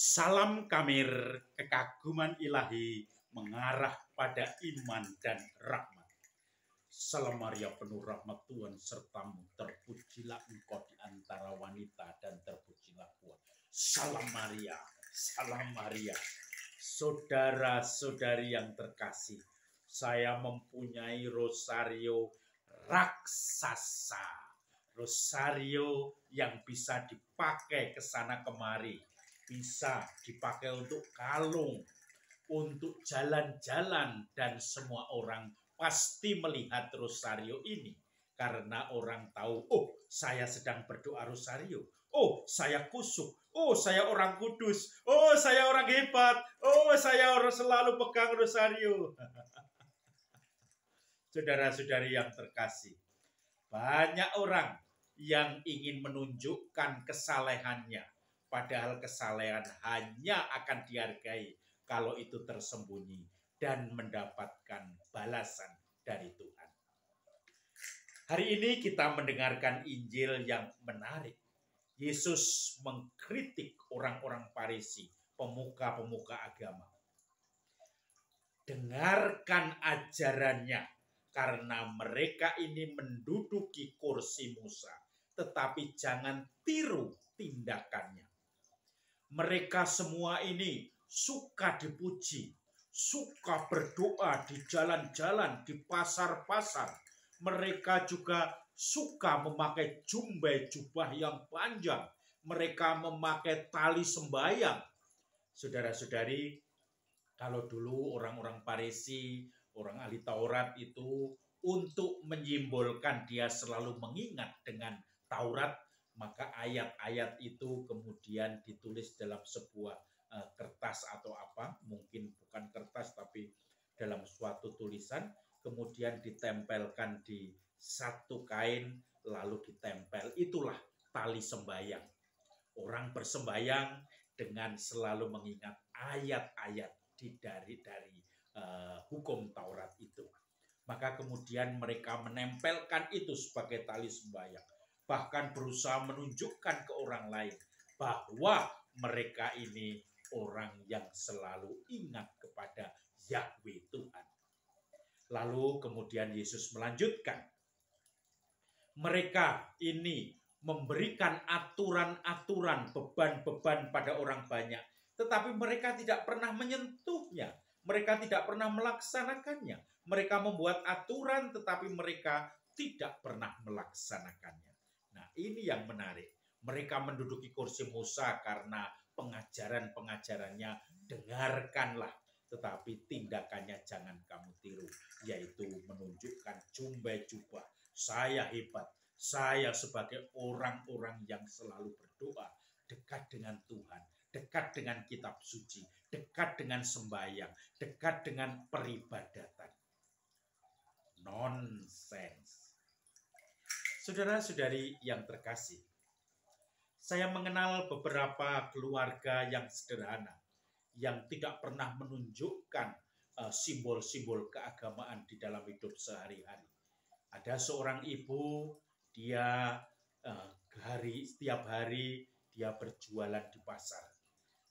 Salam kamir, kekaguman ilahi mengarah pada iman dan rahmat. Salam Maria penuh rahmat Tuhan sertamu, terpujilah engkau di antara wanita dan terpujilah buah. Salam Maria, salam Maria. Saudara-saudari yang terkasih, saya mempunyai rosario raksasa. Rosario yang bisa dipakai ke sana kemari. Bisa dipakai untuk kalung, untuk jalan-jalan, dan semua orang pasti melihat rosario ini. Karena orang tahu, oh saya sedang berdoa rosario, oh saya kusuk, oh saya orang kudus, oh saya orang hebat, oh saya orang selalu pegang rosario. Saudara-saudari yang terkasih, banyak orang yang ingin menunjukkan kesalehannya. Padahal kesalehan hanya akan dihargai kalau itu tersembunyi dan mendapatkan balasan dari Tuhan. Hari ini kita mendengarkan Injil yang menarik. Yesus mengkritik orang-orang Farisi, pemuka-pemuka agama. Dengarkan ajarannya, karena mereka ini menduduki kursi Musa, tetapi jangan tiru tindakannya. Mereka semua ini suka dipuji, suka berdoa di jalan-jalan, di pasar-pasar. Mereka juga suka memakai jubah yang panjang. Mereka memakai tali sembahyang. Saudara-saudari, kalau dulu orang-orang Farisi, orang ahli Taurat itu untuk menyimbolkan dia selalu mengingat dengan Taurat, maka ayat-ayat itu kemudian ditulis dalam sebuah kertas atau apa, mungkin bukan kertas tapi dalam suatu tulisan, kemudian ditempelkan di satu kain, lalu ditempel. Itulah tali sembahyang. Orang bersembahyang dengan selalu mengingat ayat-ayat dari hukum Taurat itu. Maka kemudian mereka menempelkan itu sebagai tali sembahyang. Bahkan berusaha menunjukkan ke orang lain bahwa mereka ini orang yang selalu ingat kepada Yahweh Tuhan. Lalu kemudian Yesus melanjutkan. Mereka ini memberikan aturan-aturan, beban-beban pada orang banyak. Tetapi mereka tidak pernah menyentuhnya. Mereka tidak pernah melaksanakannya. Mereka membuat aturan tetapi mereka tidak pernah melaksanakannya. Nah, ini yang menarik. Mereka menduduki kursi Musa karena pengajaran-pengajarannya dengarkanlah. Tetapi tindakannya jangan kamu tiru. Yaitu menunjukkan jubah. Saya hebat. Saya sebagai orang-orang yang selalu berdoa. Dekat dengan Tuhan. Dekat dengan kitab suci, dekat dengan sembahyang, dekat dengan peribadatan. Nonsens. Saudara-saudari yang terkasih, saya mengenal beberapa keluarga yang sederhana, yang tidak pernah menunjukkan simbol-simbol keagamaan di dalam hidup sehari-hari. Ada seorang ibu, dia setiap hari dia berjualan di pasar.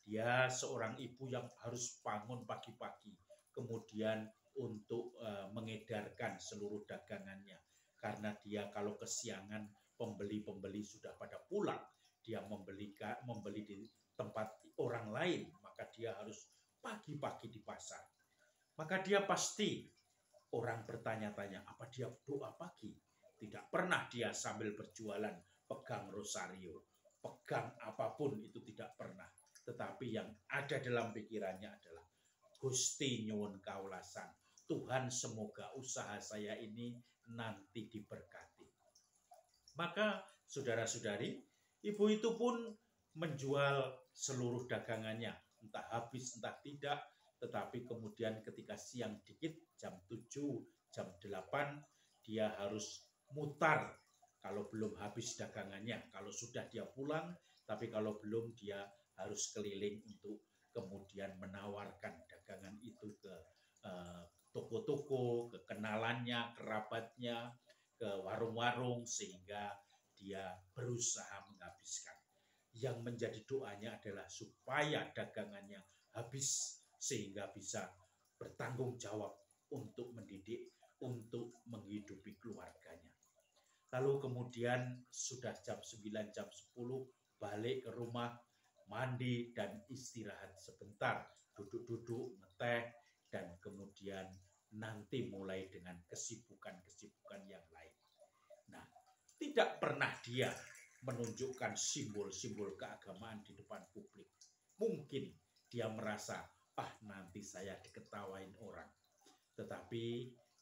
Dia seorang ibu yang harus bangun pagi-pagi, kemudian untuk mengedarkan seluruh dagangannya. Karena dia kalau kesiangan, pembeli-pembeli sudah pada pulang. Dia membeli di tempat orang lain, maka dia harus pagi-pagi di pasar. Maka dia pasti, orang bertanya-tanya, apa dia doa pagi? Tidak pernah dia sambil berjualan pegang rosario, pegang apapun, itu tidak pernah. Tetapi yang ada dalam pikirannya adalah Gusti nyuwun kaulasan, Tuhan semoga usaha saya ini nanti diberkati. Maka saudara-saudari, ibu itu pun menjual seluruh dagangannya, entah habis entah tidak. Tetapi kemudian ketika siang dikit, jam 7, jam 8, dia harus mutar. Kalau belum habis dagangannya, kalau sudah dia pulang, tapi kalau belum dia harus keliling untuk kemudian menawarkan dagangan itu ke toko-toko, ke kenalannya, kerabatnya, ke warung-warung, sehingga dia berusaha menghabiskan. yang menjadi doanya adalah supaya dagangannya habis sehingga bisa bertanggung jawab untuk mendidik, untuk menghidupi keluarganya. Lalu kemudian sudah jam 9, jam 10 balik ke rumah, mandi dan istirahat sebentar, duduk-duduk, ngeteh, dan kemudian nanti mulai dengan kesibukan-kesibukan yang lain. Nah, tidak pernah dia menunjukkan simbol-simbol keagamaan di depan publik. Mungkin dia merasa, nanti saya diketawain orang. Tetapi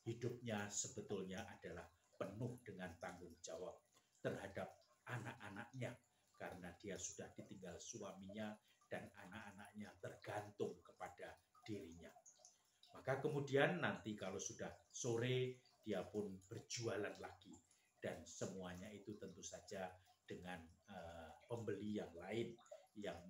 hidupnya sebetulnya adalah penuh dengan tanggung jawab terhadap anak-anaknya, karena dia sudah ditinggal suaminya dan anak-anaknya tergantung kepada dirinya. Maka kemudian nanti kalau sudah sore, dia pun berjualan lagi. Dan semuanya itu tentu saja dengan pembeli yang lain, yang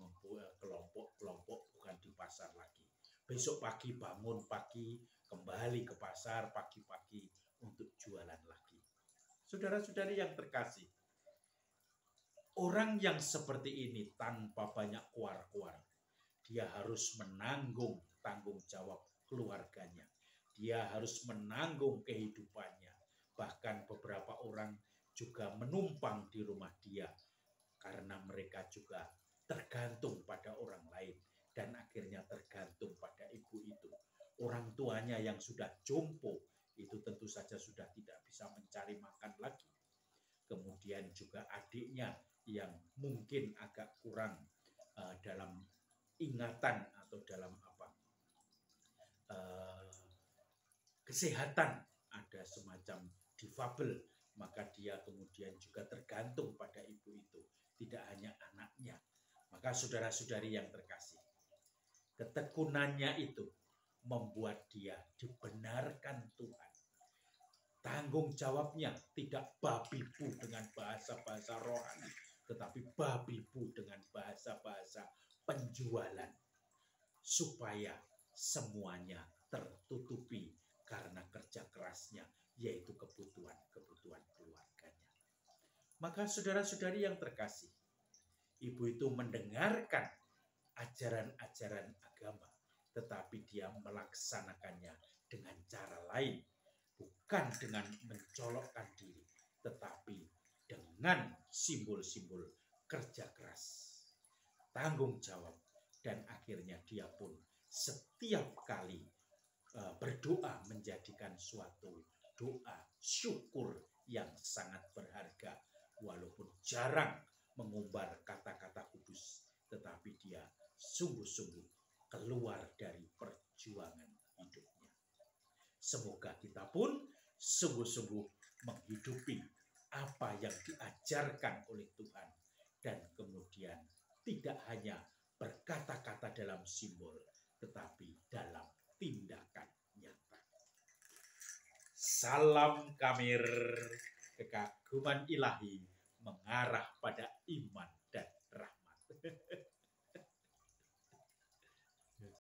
kelompok-kelompok, bukan di pasar lagi. Besok pagi bangun pagi, kembali ke pasar pagi-pagi untuk jualan lagi. Saudara-saudari yang terkasih, orang yang seperti ini tanpa banyak kuar-kuar, dia harus menanggung tanggung jawab keluarganya. Dia harus menanggung kehidupannya. Bahkan beberapa orang juga menumpang di rumah dia karena mereka juga tergantung pada orang lain dan akhirnya tergantung pada ibu itu. Orang tuanya yang sudah jompo itu tentu saja sudah tidak bisa mencari makan lagi. Kemudian juga adiknya yang mungkin agak kurang dalam ingatan atau dalam kesehatan, ada semacam difabel, maka dia kemudian juga tergantung pada ibu itu, tidak hanya anaknya. Maka saudara-saudari yang terkasih, ketekunannya itu membuat dia dibenarkan Tuhan. Tanggung jawabnya tidak babi-bu dengan bahasa-bahasa rohani, tetapi babi-bu dengan bahasa-bahasa penjualan, supaya semuanya tertutupi karena kerja kerasnya, yaitu kebutuhan-kebutuhan keluarganya. Maka saudara-saudari yang terkasih, ibu itu mendengarkan ajaran-ajaran agama, tetapi dia melaksanakannya dengan cara lain, bukan dengan mencolokkan diri, tetapi dengan simbol-simbol kerja keras, tanggung jawab, dan akhirnya dia pun setiap kali berdoa menjadikan suatu doa syukur yang sangat berharga, walaupun jarang mengumbar kata-kata kudus, tetapi dia sungguh-sungguh keluar dari perjuangan hidupnya. Semoga kita pun sungguh-sungguh menghidupi apa yang diajarkan oleh Tuhan, dan kemudian tidak hanya berkata-kata dalam simbol, tetapi dalam tindakan nyata. Salam Kamir, kekaguman ilahi mengarah pada